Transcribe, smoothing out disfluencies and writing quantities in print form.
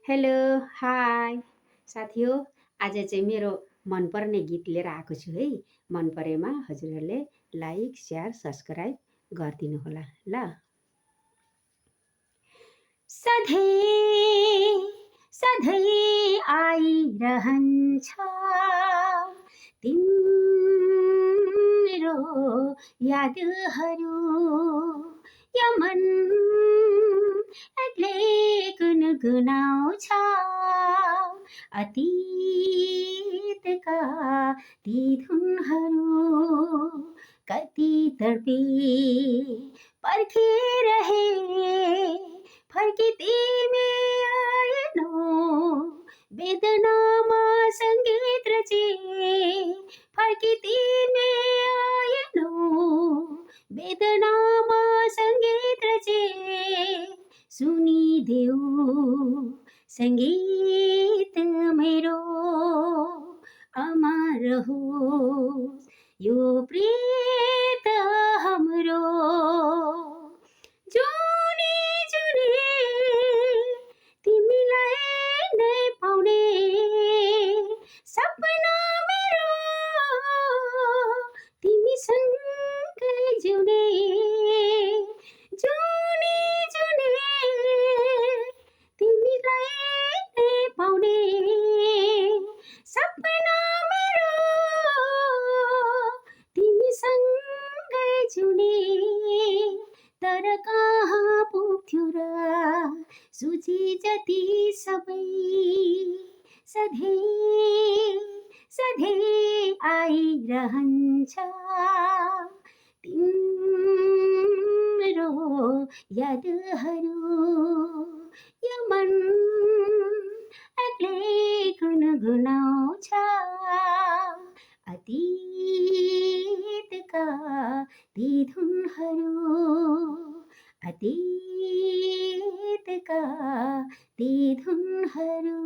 Hello, high साथीहो। आज चाहिँ मेरो मनपर्ने गीत लिएर आएको छु है। मन परेमा हजुरहरूले लाइक, सेयर, सब्सक्राइब गरिदिनु होला ल। सधैँ सधैँ आइरहन्छ तिम्रो यादहरू, यो मन एक्लै गुनगुनाउँछ अतीतका ती धुनहरू। कति तडपे पर्खिरहे फर्की तिमी आएनौ, वेदनामा सङ्गीत रचे फर्की तिमी आएनौ, वेदनामा सङ्गीत रचे सुनिदेऊ सङ्गीत मेरो अमर होस् यो प्रीत हाम्रो। जुनी जुनी तिमीलाई नै पाउने सपना मेरो, तिमीसँगै जिउने। जुनी जुनी तिमीलाई नै पाउने सपना मेरो, तिमीसँगै जिउने। तर कहाँ पुग्थ्यो र सूची जति सबै, सधैँ सधैँ आइरहन्छ तिम्रो यादहरू। यो मन एक्लै गुनगुनाउँछ अतीतका ती धुनहरू, अतीतका ती धुनहरू।